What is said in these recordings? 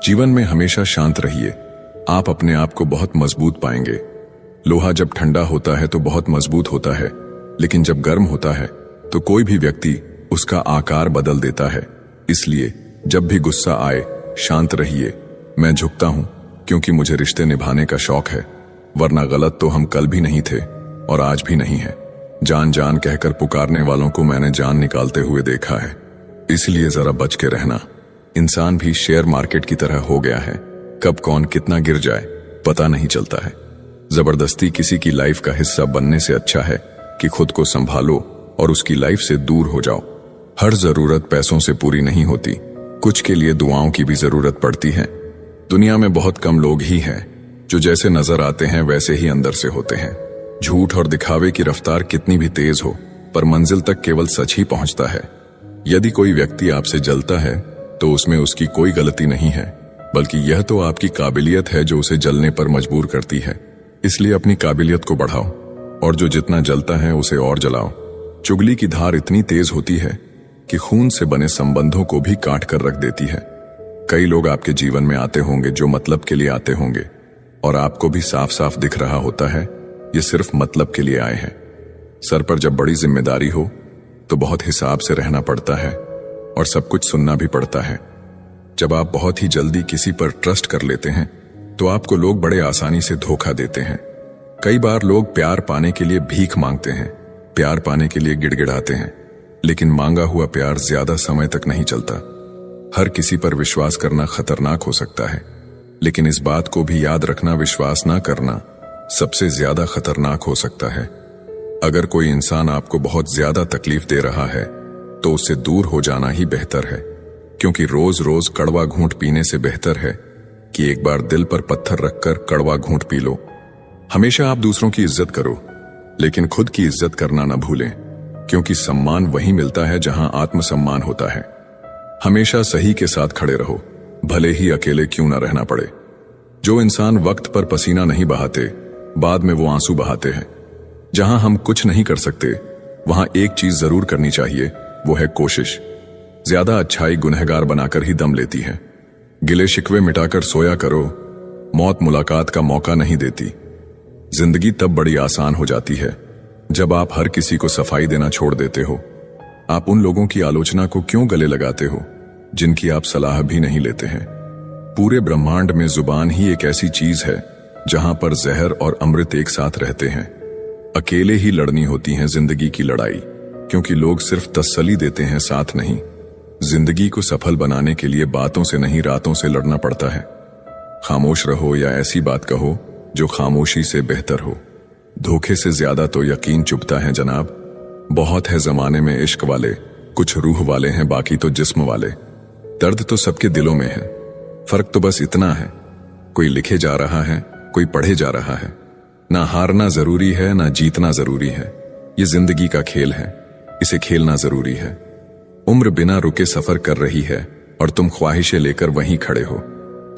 जीवन में हमेशा शांत रहिए, आप अपने आप को बहुत मजबूत पाएंगे। लोहा जब ठंडा होता है तो बहुत मजबूत होता है, लेकिन जब गर्म होता है तो कोई भी व्यक्ति उसका आकार बदल देता है। इसलिए जब भी गुस्सा आए शांत रहिए। मैं झुकता हूं क्योंकि मुझे रिश्ते निभाने का शौक है, वरना गलत तो हम कल भी नहीं थे और आज भी नहीं है। जान जान कहकर पुकारने वालों को मैंने जान निकालते हुए देखा है, इसलिए जरा बच के रहना। इंसान भी शेयर मार्केट की तरह हो गया है, कब कौन कितना गिर जाए पता नहीं चलता है। जबरदस्ती किसी की लाइफ का हिस्सा बनने से अच्छा है कि खुद को संभालो और उसकी लाइफ से दूर हो जाओ। हर जरूरत पैसों से पूरी नहीं होती, कुछ के लिए दुआओं की भी जरूरत पड़ती है। दुनिया में बहुत कम लोग ही हैं जो जैसे नजर आते हैं वैसे ही अंदर से होते हैं। झूठ और दिखावे की रफ्तार कितनी भी तेज हो, पर मंजिल तक केवल सच ही पहुंचता है। यदि कोई व्यक्ति आपसे जलता है तो उसमें उसकी कोई गलती नहीं है, बल्कि यह तो आपकी काबिलियत है जो उसे जलने पर मजबूर करती है। इसलिए अपनी काबिलियत को बढ़ाओ और जो जितना जलता है उसे और जलाओ। चुगली की धार इतनी तेज होती है कि खून से बने संबंधों को भी काट कर रख देती है। कई लोग आपके जीवन में आते होंगे जो मतलब के लिए आते होंगे, और आपको भी साफ साफ दिख रहा होता है ये सिर्फ मतलब के लिए आए हैं। सर पर जब बड़ी जिम्मेदारी हो तो बहुत हिसाब से रहना पड़ता है और सब कुछ सुनना भी पड़ता है। जब आप बहुत ही जल्दी किसी पर ट्रस्ट कर लेते हैं तो आपको लोग बड़े आसानी से धोखा देते हैं। कई बार लोग प्यार पाने के लिए भीख मांगते हैं, प्यार पाने के लिए गिड़गिड़ाते हैं, लेकिन मांगा हुआ प्यार ज्यादा समय तक नहीं चलता। हर किसी पर विश्वास करना खतरनाक हो सकता है, लेकिन इस बात को भी याद रखना, विश्वास ना करना सबसे ज्यादा खतरनाक हो सकता है। अगर कोई इंसान आपको बहुत ज्यादा तकलीफ दे रहा है तो उससे दूर हो जाना ही बेहतर है, क्योंकि रोज रोज कड़वा घूंट पीने से बेहतर है कि एक बार दिल पर पत्थर रखकर कड़वा घूंट पी लो। हमेशा आप दूसरों की इज्जत करो, लेकिन खुद की इज्जत करना न भूलें, क्योंकि सम्मान वहीं मिलता है जहां आत्मसम्मान होता है। हमेशा सही के साथ खड़े रहो, भले ही अकेले क्यों न रहना पड़े। जो इंसान वक्त पर पसीना नहीं बहाते, बाद में वो आंसू बहाते हैं। जहां हम कुछ नहीं कर सकते वहां एक चीज जरूर करनी चाहिए, वो है कोशिश। ज्यादा अच्छाई गुनहगार बनाकर ही दम लेती है। गिले शिकवे मिटाकर सोया करो, मौत मुलाकात का मौका नहीं देती। जिंदगी तब बड़ी आसान हो जाती है जब आप हर किसी को सफाई देना छोड़ देते हो। आप उन लोगों की आलोचना को क्यों गले लगाते हो जिनकी आप सलाह भी नहीं लेते हैं। पूरे ब्रह्मांड में जुबान ही एक ऐसी चीज है जहां पर जहर और अमृत एक साथ रहते हैं। अकेले ही लड़नी होती है जिंदगी की लड़ाई, क्योंकि लोग सिर्फ तसल्ली देते हैं, साथ नहीं। जिंदगी को सफल बनाने के लिए बातों से नहीं रातों से लड़ना पड़ता है। खामोश रहो या ऐसी बात कहो जो खामोशी से बेहतर हो। धोखे से ज्यादा तो यकीन चुभता है जनाब। बहुत है जमाने में इश्क वाले, कुछ रूह वाले हैं, बाकी तो जिस्म वाले। दर्द तो सबके दिलों में है, फर्क तो बस इतना है, कोई लिखे जा रहा है, कोई पढ़े जा रहा है। ना हारना जरूरी है, ना जीतना जरूरी है। ये जिंदगी का खेल है, इसे खेलना जरूरी है। उम्र बिना रुके सफर कर रही है और तुम ख्वाहिशें लेकर वहीं खड़े हो।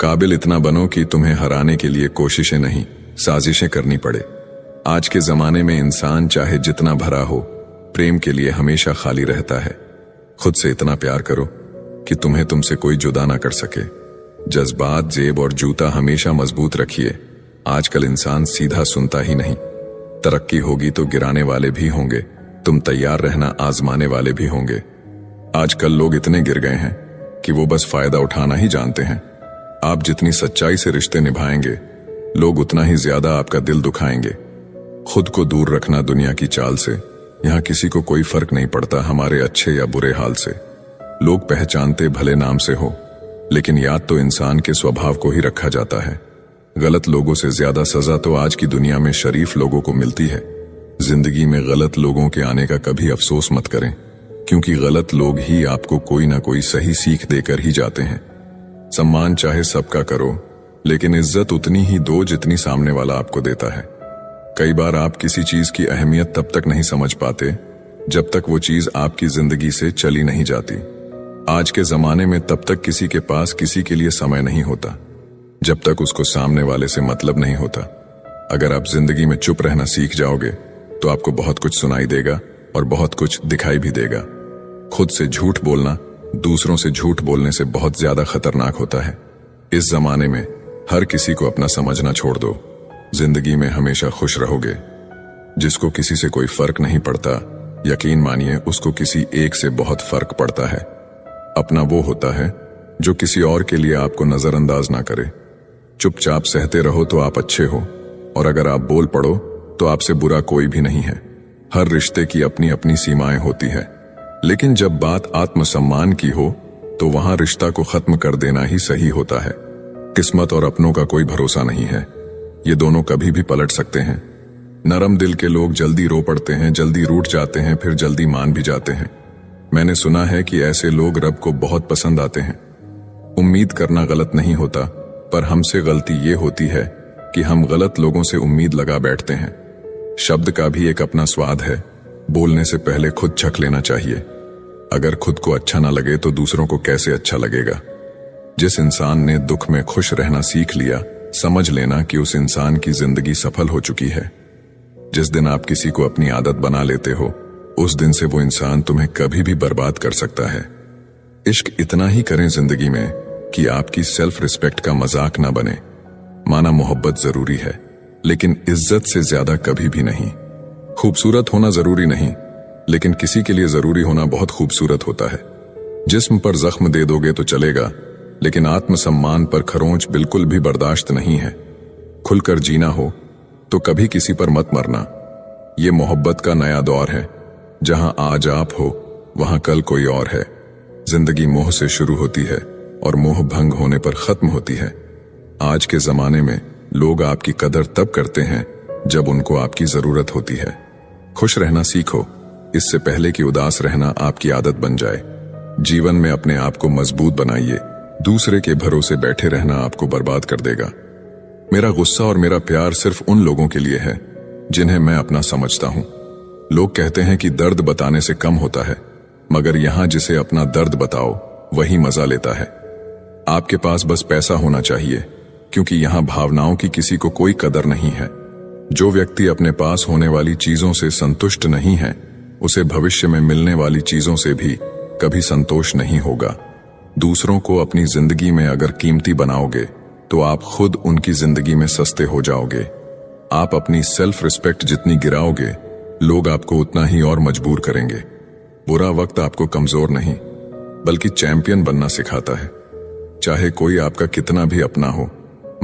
काबिल इतना बनो कि तुम्हें हराने के लिए कोशिशें नहीं, साजिशें करनी पड़े। आज के जमाने में इंसान चाहे जितना भरा हो, प्रेम के लिए हमेशा खाली रहता है। खुद से इतना प्यार करो कि तुम्हें तुमसे कोई जुदा ना कर सके। जज्बात, जेब और जूता हमेशा मजबूत रखिए। आजकल इंसान सीधा सुनता ही नहीं। तरक्की होगी तो गिराने वाले भी होंगे, तुम तैयार रहना, आजमाने वाले भी होंगे। आजकल लोग इतने गिर गए हैं कि वो बस फायदा उठाना ही जानते हैं। आप जितनी सच्चाई से रिश्ते निभाएंगे, लोग उतना ही ज्यादा आपका दिल दुखाएंगे। खुद को दूर रखना दुनिया की चाल से। यहाँ किसी को कोई फर्क नहीं पड़ता हमारे अच्छे या बुरे हाल से। लोग पहचानते भले नाम से हो, लेकिन याद तो इंसान के स्वभाव को ही रखा जाता है। गलत लोगों से ज्यादा सजा तो आज की दुनिया में शरीफ लोगों को मिलती है। जिंदगी में गलत लोगों के आने का कभी अफसोस मत करें, क्योंकि गलत लोग ही आपको कोई ना कोई सही सीख देकर ही जाते हैं। सम्मान चाहे सबका करो, लेकिन इज्जत उतनी ही दो जितनी सामने वाला आपको देता है। कई बार आप किसी चीज की अहमियत तब तक नहीं समझ पाते जब तक वो चीज आपकी जिंदगी से चली नहीं जाती। आज के जमाने में तब तक किसी के पास किसी के लिए समय नहीं होता जब तक उसको सामने वाले से मतलब नहीं होता। अगर आप जिंदगी में चुप रहना सीख जाओगे तो आपको बहुत कुछ सुनाई देगा और बहुत कुछ दिखाई भी देगा। खुद से झूठ बोलना दूसरों से झूठ बोलने से बहुत ज्यादा खतरनाक होता है। इस जमाने में हर किसी को अपना समझना छोड़ दो, जिंदगी में हमेशा खुश रहोगे। जिसको किसी से कोई फर्क नहीं पड़ता, यकीन मानिए उसको किसी एक से बहुत फर्क पड़ता है। अपना वो होता है जो किसी और के लिए आपको नजरअंदाज ना करे। चुपचाप सहते रहो तो आप अच्छे हो, और अगर आप बोल पड़ो तो आपसे बुरा कोई भी नहीं है। हर रिश्ते की अपनी अपनी सीमाएं होती है, लेकिन जब बात आत्मसम्मान की हो तो वहां रिश्ता को खत्म कर देना ही सही होता है। किस्मत और अपनों का कोई भरोसा नहीं है, ये दोनों कभी भी पलट सकते हैं। नरम दिल के लोग जल्दी रो पड़ते हैं, जल्दी रूठ जाते हैं, फिर जल्दी मान भी जाते हैं। मैंने सुना है कि ऐसे लोग रब को बहुत पसंद आते हैं। उम्मीद करना गलत नहीं होता, पर हमसे गलती ये होती है कि हम गलत लोगों से उम्मीद लगा बैठते हैं। शब्द का भी एक अपना स्वाद है, बोलने से पहले खुद चख लेना चाहिए। अगर खुद को अच्छा ना लगे तो दूसरों को कैसे अच्छा लगेगा। जिस इंसान ने दुख में खुश रहना सीख लिया, समझ लेना कि उस इंसान की जिंदगी सफल हो चुकी है। जिस दिन आप किसी को अपनी आदत बना लेते हो, उस दिन से वो इंसान तुम्हें कभी भी बर्बाद कर सकता है। इश्क इतना ही करें जिंदगी में कि आपकी सेल्फ रिस्पेक्ट का मजाक ना बने। माना मोहब्बत जरूरी है, लेकिन इज्जत से ज्यादा कभी भी नहीं। खूबसूरत होना जरूरी नहीं, लेकिन किसी के लिए जरूरी होना बहुत खूबसूरत होता है। जिस्म पर जख्म दे दोगे तो चलेगा, लेकिन आत्मसम्मान पर खरोंच बिल्कुल भी बर्दाश्त नहीं है। खुलकर जीना हो तो कभी किसी पर मत मरना। ये मोहब्बत का नया दौर है, जहां आज आप हो वहां कल कोई और है। जिंदगी मोह से शुरू होती है और मोह भंग होने पर खत्म होती है। आज के जमाने में लोग आपकी कदर तब करते हैं जब उनको आपकी जरूरत होती है। खुश रहना सीखो, इससे पहले कि उदास रहना आपकी आदत बन जाए। जीवन में अपने आप को मजबूत बनाइए, दूसरे के भरोसे बैठे रहना आपको बर्बाद कर देगा। मेरा गुस्सा और मेरा प्यार सिर्फ उन लोगों के लिए है जिन्हें मैं अपना समझता हूं। लोग कहते हैं कि दर्द बताने से कम होता है, मगर यहां जिसे अपना दर्द बताओ वही मजा लेता है। आपके पास बस पैसा होना चाहिए, क्योंकि यहां भावनाओं की किसी को कोई कदर नहीं है। जो व्यक्ति अपने पास होने वाली चीजों से संतुष्ट नहीं है, उसे भविष्य में मिलने वाली चीजों से भी कभी संतोष नहीं होगा। दूसरों को अपनी जिंदगी में अगर कीमती बनाओगे तो आप खुद उनकी जिंदगी में सस्ते हो जाओगे। आप अपनी सेल्फ रिस्पेक्ट जितनी गिराओगे, लोग आपको उतना ही और मजबूर करेंगे। बुरा वक्त आपको कमजोर नहीं बल्कि चैंपियन बनना सिखाता है। चाहे कोई आपका कितना भी अपना हो,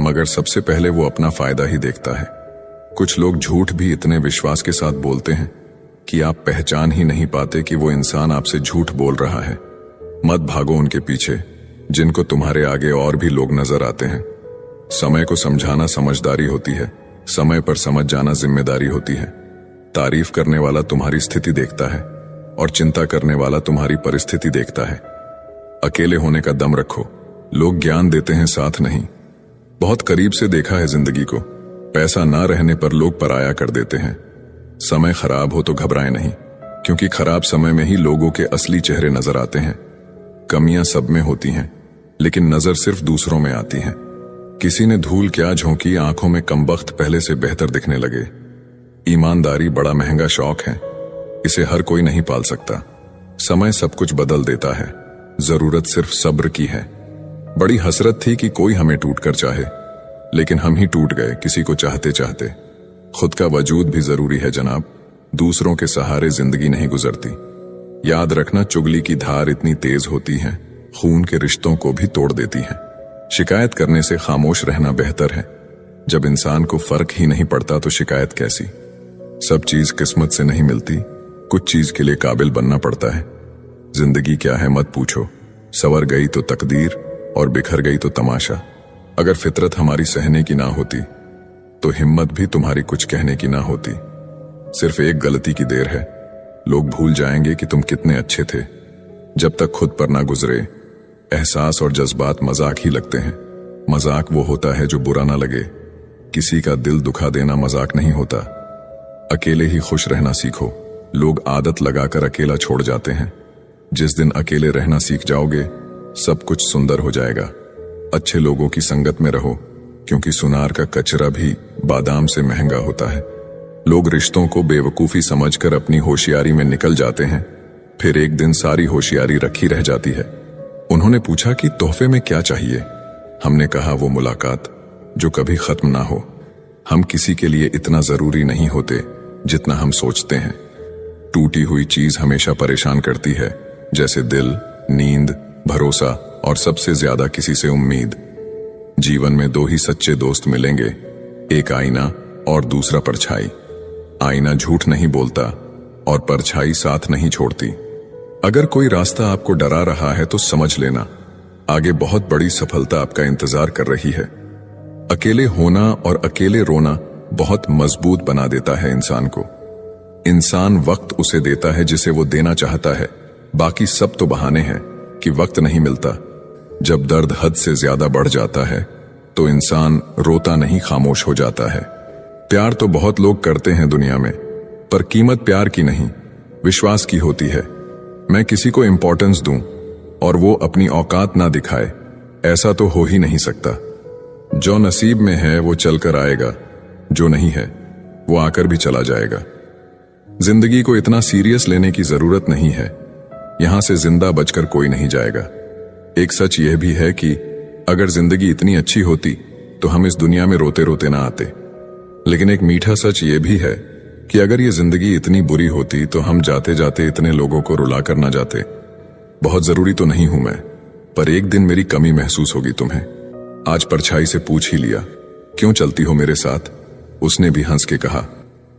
मगर सबसे पहले वो अपना फायदा ही देखता है। कुछ लोग झूठ भी इतने विश्वास के साथ बोलते हैं कि आप पहचान ही नहीं पाते कि वो इंसान आपसे झूठ बोल रहा है। मत भागो उनके पीछे जिनको तुम्हारे आगे और भी लोग नजर आते हैं। समय को समझाना समझदारी होती है, समय पर समझ जाना जिम्मेदारी होती है। तारीफ करने वाला तुम्हारी स्थिति देखता है और चिंता करने वाला तुम्हारी परिस्थिति देखता है। अकेले होने का दम रखो, लोग ज्ञान देते हैं साथ नहीं। बहुत करीब से देखा है जिंदगी को, पैसा ना रहने पर लोग पराया कर देते हैं। समय खराब हो तो घबराएं नहीं, क्योंकि खराब समय में ही लोगों के असली चेहरे नजर आते हैं। कमियां सब में होती हैं, लेकिन नजर सिर्फ दूसरों में आती है। किसी ने धूल क्या झोंकी, आंखों में कमबख्त पहले से बेहतर दिखने लगे। ईमानदारी बड़ा महंगा शौक है, इसे हर कोई नहीं पाल सकता। समय सब कुछ बदल देता है, जरूरत सिर्फ सब्र की है। बड़ी हसरत थी कि कोई हमें टूट कर चाहे, लेकिन हम ही टूट गए किसी को चाहते चाहते। खुद का वजूद भी जरूरी है जनाब, दूसरों के सहारे जिंदगी नहीं गुजरती। याद रखना, चुगली की धार इतनी तेज होती है, खून के रिश्तों को भी तोड़ देती है। शिकायत करने से खामोश रहना बेहतर है। जब इंसान को फर्क ही नहीं पड़ता तो शिकायत कैसी। सब चीज किस्मत से नहीं मिलती, कुछ चीज के लिए काबिल बनना पड़ता है। जिंदगी क्या है मत पूछो, सवर गई तो तकदीर और बिखर गई तो तमाशा। अगर फितरत हमारी सहने की ना होती तो हिम्मत भी तुम्हारी कुछ कहने की ना होती। सिर्फ एक गलती की देर है, लोग भूल जाएंगे कि तुम कितने अच्छे थे। जब तक खुद पर ना गुजरे, एहसास और जज्बात मजाक ही लगते हैं। मजाक वो होता है जो बुरा ना लगे। किसी का दिल दुखा देना मजाक नहीं होता। अकेले ही खुश रहना सीखो। लोग आदत लगाकर अकेला छोड़ जाते हैं। जिस दिन अकेले रहना सीख जाओगे, सब कुछ सुंदर हो जाएगा। अच्छे लोगों की संगत में रहो, क्योंकि सुनार का कचरा भी बादाम से महंगा होता है। लोग रिश्तों को बेवकूफी समझकर अपनी होशियारी में निकल जाते हैं, फिर एक दिन सारी होशियारी रखी रह जाती है। उन्होंने पूछा कि तोहफे में क्या चाहिए। हमने कहा वो मुलाकात जो कभी खत्म ना हो। हम किसी के लिए इतना जरूरी नहीं होते जितना हम सोचते हैं। टूटी हुई चीज हमेशा परेशान करती है, जैसे दिल, नींद, भरोसा और सबसे ज्यादा किसी से उम्मीद। जीवन में दो ही सच्चे दोस्त मिलेंगे, एक आईना और दूसरा परछाई। आईना झूठ नहीं बोलता और परछाई साथ नहीं छोड़ती। अगर कोई रास्ता आपको डरा रहा है तो समझ लेना, आगे बहुत बड़ी सफलता आपका इंतजार कर रही है। अकेले होना और अकेले रोना बहुत मजबूत बना देता है इंसान को। इंसान वक्त उसे देता है जिसे वो देना चाहता है, बाकी सब तो बहाने हैं कि वक्त नहीं मिलता। जब दर्द हद से ज्यादा बढ़ जाता है तो इंसान रोता नहीं, खामोश हो जाता है। प्यार तो बहुत लोग करते हैं दुनिया में, पर कीमत प्यार की नहीं, विश्वास की होती है। मैं किसी को इंपॉर्टेंस दूं और वो अपनी औकात ना दिखाए, ऐसा तो हो ही नहीं सकता। जो नसीब में है वो चलकर आएगा, जो नहीं है वो आकर भी चला जाएगा। जिंदगी को इतना सीरियस लेने की जरूरत नहीं है, यहां से जिंदा बचकर कोई नहीं जाएगा। एक सच यह भी है कि अगर जिंदगी इतनी अच्छी होती तो हम इस दुनिया में रोते रोते ना आते। लेकिन एक मीठा सच यह भी है कि अगर ये जिंदगी इतनी बुरी होती तो हम जाते जाते इतने लोगों को रुला कर ना जाते। बहुत जरूरी तो नहीं हूं मैं, पर एक दिन मेरी कमी महसूस होगी तुम्हें। आज परछाई से पूछ ही लिया, क्यों चलती हो मेरे साथ? उसने भी हंस के कहा,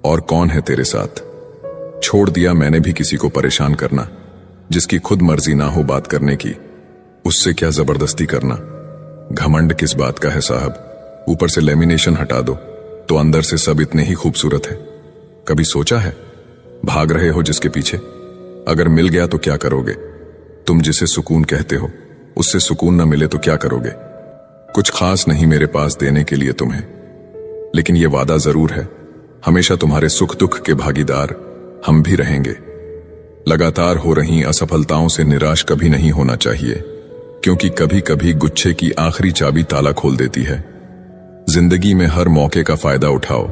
और कौन है तेरे साथ? छोड़ दिया मैंने भी किसी को परेशान करना, जिसकी खुद मर्जी ना हो बात करने की, उससे क्या जबरदस्ती करना। घमंड किस बात का है साहब? ऊपर से लेमिनेशन हटा दो तो अंदर से सब इतने ही खूबसूरत है। कभी सोचा है भाग रहे हो जिसके पीछे, अगर मिल गया तो क्या करोगे? तुम जिसे सुकून कहते हो उससे सुकून न मिले तो क्या करोगे? कुछ खास नहीं मेरे पास देने के लिए तुम्हें, लेकिन यह वादा जरूर है, हमेशा तुम्हारे सुख दुख के भागीदार हम भी रहेंगे। लगातार हो रही असफलताओं से निराश कभी नहीं होना चाहिए, क्योंकि कभी कभी गुच्छे की आखिरी चाबी ताला खोल देती है। जिंदगी में हर मौके का फायदा उठाओ,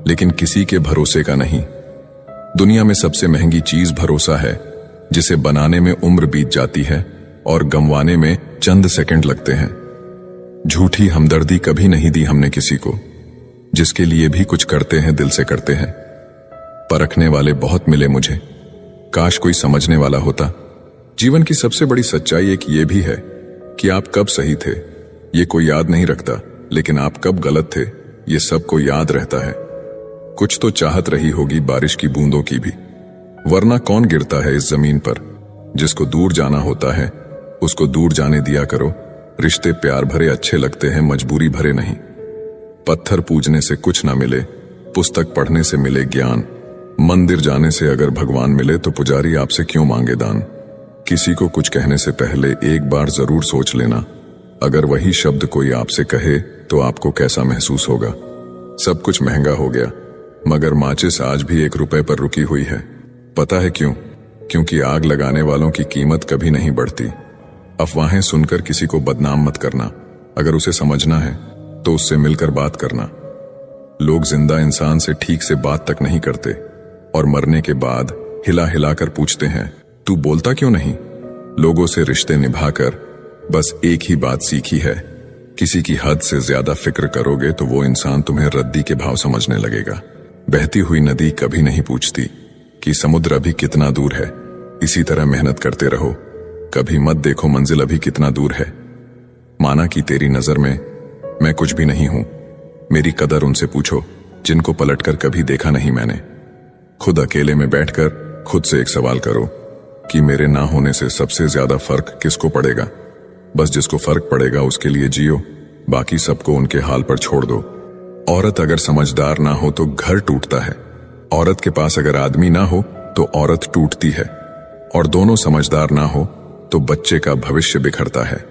लेकिन किसी के भरोसे का नहीं। दुनिया में सबसे महंगी चीज भरोसा है, जिसे बनाने में उम्र बीत जाती है और गंवाने में चंद सेकंड लगते हैं। झूठी हमदर्दी कभी नहीं दी हमने किसी को, जिसके लिए भी कुछ करते हैं दिल से करते हैं। परखने वाले बहुत मिले मुझे, काश कोई समझने वाला होता। जीवन की सबसे बड़ी सच्चाई एक ये भी है कि आप कब सही थे ये कोई याद नहीं रखता, लेकिन आप कब गलत थे ये सबको याद रहता है। कुछ तो चाहत रही होगी बारिश की बूंदों की भी, वरना कौन गिरता है इस जमीन पर। जिसको दूर जाना होता है उसको दूर जाने दिया करो। रिश्ते प्यार भरे अच्छे लगते हैं, मजबूरी भरे नहीं। पत्थर पूजने से कुछ ना मिले, पुस्तक पढ़ने से मिले ज्ञान। मंदिर जाने से अगर भगवान मिले तो पुजारी आपसे क्यों मांगे दान। किसी को कुछ कहने से पहले एक बार जरूर सोच लेना, अगर वही शब्द कोई आपसे कहे तो आपको कैसा महसूस होगा। सब कुछ महंगा हो गया, मगर माचिस आज भी ₹1 पर रुकी हुई है। पता है क्यों? क्योंकि आग लगाने वालों की कीमत कभी नहीं बढ़ती। अफवाहें सुनकर किसी को बदनाम मत करना, अगर उसे समझना है तो उससे मिलकर बात करना। लोग जिंदा इंसान से ठीक से बात तक नहीं करते और मरने के बाद हिला हिलाकर पूछते हैं, तू बोलता क्यों नहीं? लोगों से रिश्ते निभाकर बस एक ही बात सीखी है, किसी की हद से ज्यादा फिक्र करोगे तो वो इंसान तुम्हें रद्दी के भाव समझने लगेगा। बहती हुई नदी कभी नहीं पूछती कि समुद्र अभी कितना दूर है। इसी तरह मेहनत करते रहो, कभी मत देखो मंजिल अभी कितना दूर है। माना कि तेरी नजर में मैं कुछ भी नहीं हूं, मेरी कदर उनसे पूछो जिनको पलटकर कभी देखा नहीं मैंने। खुद अकेले में बैठकर खुद से एक सवाल करो कि मेरे ना होने से सबसे ज्यादा फर्क किसको पड़ेगा। बस जिसको फर्क पड़ेगा उसके लिए जियो, बाकी सबको उनके हाल पर छोड़ दो। औरत अगर समझदार ना हो तो घर टूटता है, औरत के पास अगर आदमी ना हो तो औरत टूटती है, और दोनों समझदार ना हो तो बच्चे का भविष्य बिखरता है।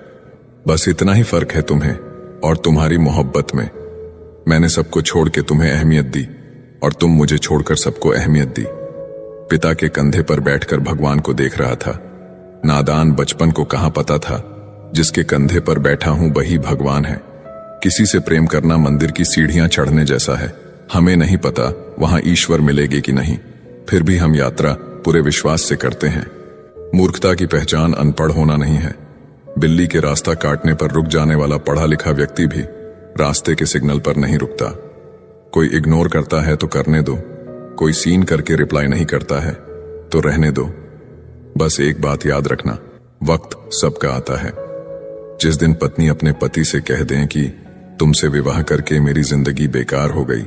बस इतना ही फर्क है तुम्हें और तुम्हारी मोहब्बत में। मैंने सबको छोड़ के तुम्हें अहमियत दी और तुम मुझे छोड़कर सबको अहमियत दी। पिता के कंधे पर बैठकर भगवान को देख रहा था। नादान बचपन को कहां पता था जिसके कंधे पर बैठा हूं वही भगवान है। किसी से प्रेम करना मंदिर की सीढ़ियां चढ़ने जैसा है। हमें नहीं पता वहां ईश्वर मिलेगे कि नहीं, फिर भी हम यात्रा पूरे विश्वास से करते हैं। मूर्खता की पहचान अनपढ़ होना नहीं है, बिल्ली के रास्ता काटने पर रुक जाने वाला पढ़ा लिखा व्यक्ति भी रास्ते के सिग्नल पर नहीं रुकता। कोई इग्नोर करता है तो करने दो, कोई सीन करके रिप्लाई नहीं करता है तो रहने दो। बस एक बात याद रखना, वक्त सबका आता है। जिस दिन पत्नी अपने पति से कह दें कि तुमसे विवाह करके मेरी जिंदगी बेकार हो गई,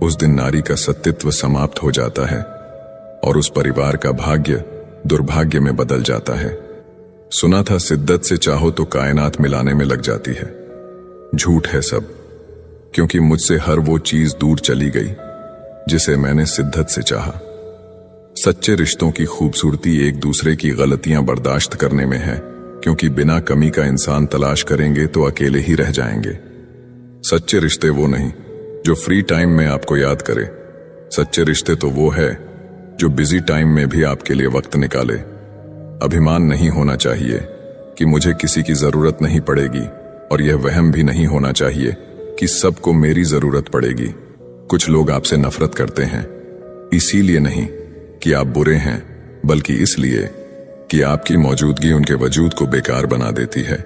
उस दिन नारी का सतीत्व समाप्त हो जाता है और उस परिवार का भाग्य दुर्भाग्य में बदल जाता है। सुना था शिद्दत से चाहो तो कायनात मिलाने में लग जाती है। झूठ है सब, क्योंकि मुझसे हर वो चीज दूर चली गई जिसे मैंने शिद्दत से चाहा। सच्चे रिश्तों की खूबसूरती एक दूसरे की गलतियां बर्दाश्त करने में है, क्योंकि बिना कमी का इंसान तलाश करेंगे तो अकेले ही रह जाएंगे। सच्चे रिश्ते वो नहीं जो फ्री टाइम में आपको याद करे, सच्चे रिश्ते तो वो है जो बिजी टाइम में भी आपके लिए वक्त निकाले। अभिमान नहीं होना चाहिए कि मुझे किसी की जरूरत नहीं पड़ेगी, और यह वहम भी नहीं होना चाहिए कि सबको मेरी जरूरत पड़ेगी। कुछ लोग आपसे नफरत करते हैं, इसीलिए नहीं कि आप बुरे हैं, बल्कि इसलिए कि आपकी मौजूदगी उनके वजूद को बेकार बना देती है।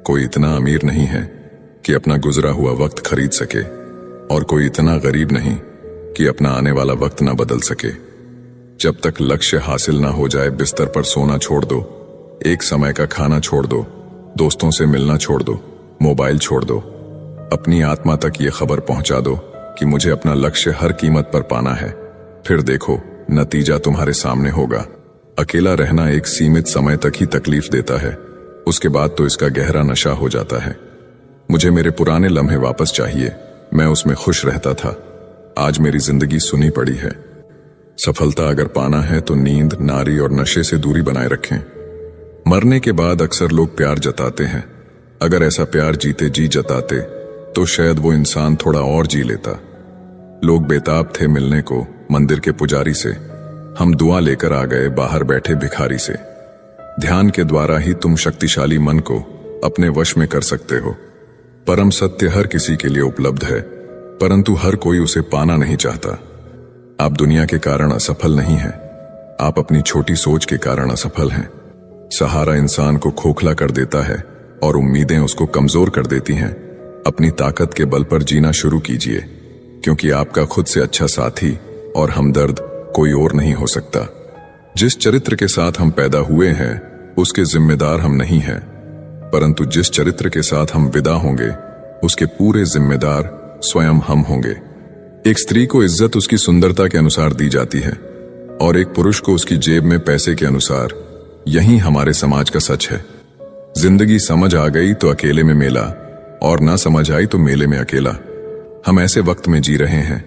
कोई इतना अमीर नहीं है कि अपना गुजरा हुआ वक्त खरीद सके, और कोई इतना गरीब नहीं कि अपना आने वाला वक्त ना बदल सके। जब तक लक्ष्य हासिल ना हो जाए, बिस्तर पर सोना छोड़ दो, एक समय का खाना छोड़ दो, दोस्तों से मिलना छोड़ दो, मोबाइल छोड़ दो। अपनी आत्मा तक ये खबर पहुंचा दो कि मुझे अपना लक्ष्य हर कीमत पर पाना है। फिर देखो, नतीजा तुम्हारे सामने होगा। अकेला रहना एक सीमित समय तक ही तकलीफ देता है, उसके बाद तो इसका गहरा नशा हो जाता है। मुझे मेरे पुराने लम्हे वापस चाहिए, मैं उसमें खुश रहता था। आज मेरी जिंदगी सुनी पड़ी है। सफलता अगर पाना है तो नींद, नारी और नशे से दूरी बनाए रखें। मरने के बाद अक्सर लोग प्यार जताते हैं। अगर ऐसा प्यार जीते जी जताते तो शायद वो इंसान थोड़ा और जी लेता। लोग बेताब थे मिलने को मंदिर के पुजारी से, हम दुआ लेकर आ गए बाहर बैठे भिखारी से। ध्यान के द्वारा ही तुम शक्तिशाली मन को अपने वश में कर सकते हो। परम सत्य हर किसी के लिए उपलब्ध है, परंतु हर कोई उसे पाना नहीं चाहता। आप दुनिया के कारण असफल नहीं हैं, आप अपनी छोटी सोच के कारण असफल हैं। सहारा इंसान को खोखला कर देता है और उम्मीदें उसको कमजोर कर देती हैं। अपनी ताकत के बल पर जीना शुरू कीजिए, क्योंकि आपका खुद से अच्छा साथी और हमदर्द कोई और नहीं हो सकता। जिस चरित्र के साथ हम पैदा हुए हैं उसके जिम्मेदार हम नहीं हैं, परंतु जिस चरित्र के साथ हम विदा होंगे उसके पूरे जिम्मेदार स्वयं हम होंगे। एक स्त्री को इज्जत उसकी सुंदरता के अनुसार दी जाती है और एक पुरुष को उसकी जेब में पैसे के अनुसार। यही हमारे समाज का सच है। जिंदगी समझ आ गई तो अकेले में मेला, और ना समझ आई तो मेले में अकेला। हम ऐसे वक्त में जी रहे हैं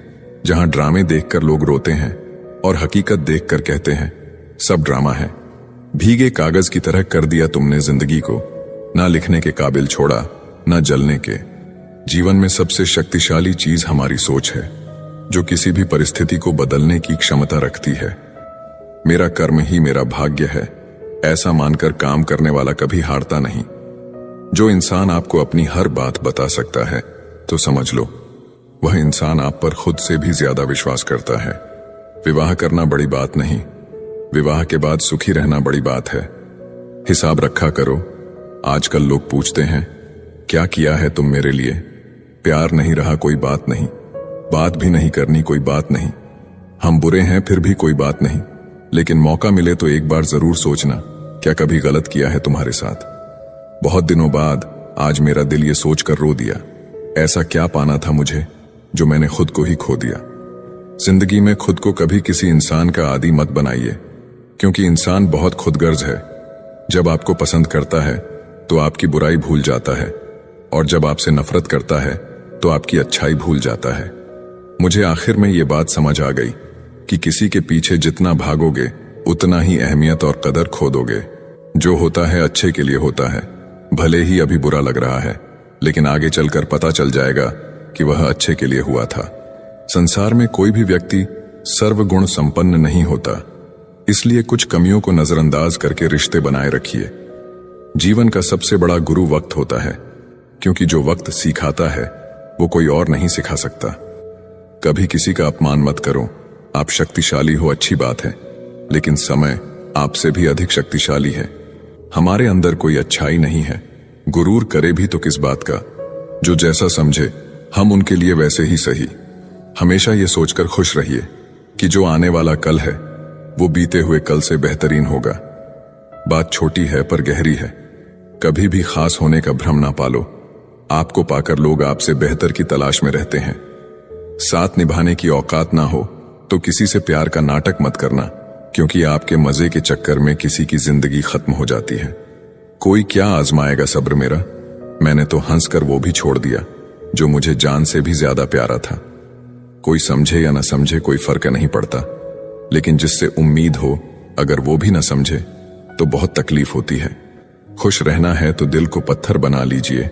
जहां ड्रामे देखकर लोग रोते हैं और हकीकत देखकर कहते हैं सब ड्रामा है। भीगे कागज की तरह कर दिया तुमने जिंदगी को, ना लिखने के काबिल छोड़ा ना जलने के। जीवन में सबसे शक्तिशाली चीज हमारी सोच है, जो किसी भी परिस्थिति को बदलने की क्षमता रखती है। मेरा कर्म ही मेरा भाग्य है, ऐसा मानकर काम करने वाला कभी हारता नहीं। जो इंसान आपको अपनी हर बात बता सकता है तो समझ लो वह इंसान आप पर खुद से भी ज्यादा विश्वास करता है। विवाह करना बड़ी बात नहीं, विवाह के बाद सुखी रहना बड़ी बात है। हिसाब रखा करो। आजकल लोग पूछते हैं क्या किया है तुम मेरे लिए। प्यार नहीं रहा कोई बात नहीं, बात भी नहीं करनी कोई बात नहीं। हम बुरे हैं फिर भी कोई बात नहीं, लेकिन मौका मिले तो एक बार जरूर सोचना क्या कभी गलत किया है तुम्हारे साथ। बहुत दिनों बाद आज मेरा दिल ये सोचकर रो दिया, ऐसा क्या पाना था मुझे जो मैंने खुद को ही खो दिया। जिंदगी में खुद को कभी किसी इंसान का आदी मत बनाइए, क्योंकि इंसान बहुत खुदगर्ज है। जब आपको पसंद करता है तो आपकी बुराई भूल जाता है, और जब आपसे नफरत करता है तो आपकी अच्छाई भूल जाता है। मुझे आखिर में ये बात समझ आ गई कि किसी के पीछे जितना भागोगे उतना ही अहमियत और कदर खो दोगे। जो होता है अच्छे के लिए होता है, भले ही अभी बुरा लग रहा है, लेकिन आगे चलकर पता चल जाएगा कि वह अच्छे के लिए हुआ था। संसार में कोई भी व्यक्ति सर्वगुण संपन्न नहीं होता, इसलिए कुछ कमियों को नजरअंदाज करके रिश्ते बनाए रखिए। जीवन का सबसे बड़ा गुरु वक्त होता है, क्योंकि जो वक्त सिखाता है वो कोई और नहीं सिखा सकता। कभी किसी का अपमान मत करो। आप शक्तिशाली हो अच्छी बात है, लेकिन समय आपसे भी अधिक शक्तिशाली है। हमारे अंदर कोई अच्छाई नहीं है। गुरूर करे भी तो किस बात का। जो जैसा समझे हम उनके लिए वैसे ही सही। हमेशा ये सोचकर खुश रहिए कि जो आने वाला कल है वो बीते हुए कल से बेहतरीन होगा। बात छोटी है पर गहरी है। कभी भी खास होने का भ्रम ना पालो। आपको पाकर लोग आपसे बेहतर की तलाश में रहते हैं। साथ निभाने की औकात ना हो तो किसी से प्यार का नाटक मत करना, क्योंकि आपके मजे के चक्कर में किसी की जिंदगी खत्म हो जाती है। कोई क्या आजमाएगा सब्र मेरा। मैंने तो हंसकर वो भी छोड़ दिया जो मुझे जान से भी ज्यादा प्यारा था। कोई समझे या ना समझे कोई फर्क नहीं पड़ता, लेकिन जिससे उम्मीद हो अगर वो भी ना समझे तो बहुत तकलीफ होती है। खुश रहना है तो दिल को पत्थर बना लीजिए।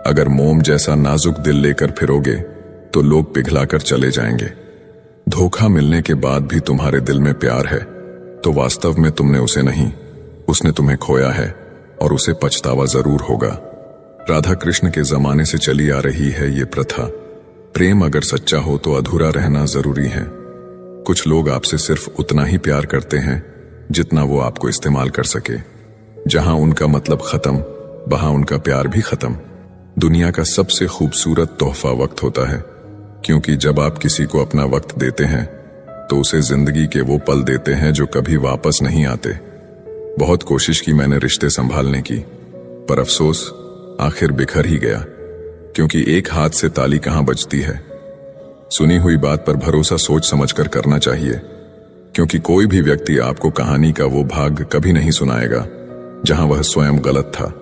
अगर मोम जैसा नाजुक दिल लेकर फिरोगे तो लोग पिघलाकर चले जाएंगे। धोखा मिलने के बाद भी तुम्हारे दिल में प्यार है तो वास्तव में तुमने उसे नहीं, उसने तुम्हें खोया है और उसे पछतावा जरूर होगा। राधा कृष्ण के जमाने से चली आ रही है ये प्रथा। प्रेम अगर सच्चा हो तो अधूरा रहना जरूरी है। कुछ लोग आपसे सिर्फ उतना ही प्यार करते हैं जितना वो आपको इस्तेमाल कर सके। जहां उनका मतलब खत्म वहां उनका प्यार भी खत्म। दुनिया का सबसे खूबसूरत तोहफा वक्त होता है, क्योंकि जब आप किसी को अपना वक्त देते हैं तो उसे जिंदगी के वो पल देते हैं जो कभी वापस नहीं आते। बहुत कोशिश की मैंने रिश्ते संभालने की, पर अफसोस आखिर बिखर ही गया, क्योंकि एक हाथ से ताली कहां बजती है। सुनी हुई बात पर भरोसा सोच समझकर करना चाहिए, क्योंकि कोई भी व्यक्ति आपको कहानी का वो भाग कभी नहीं सुनाएगा जहां वह स्वयं गलत था।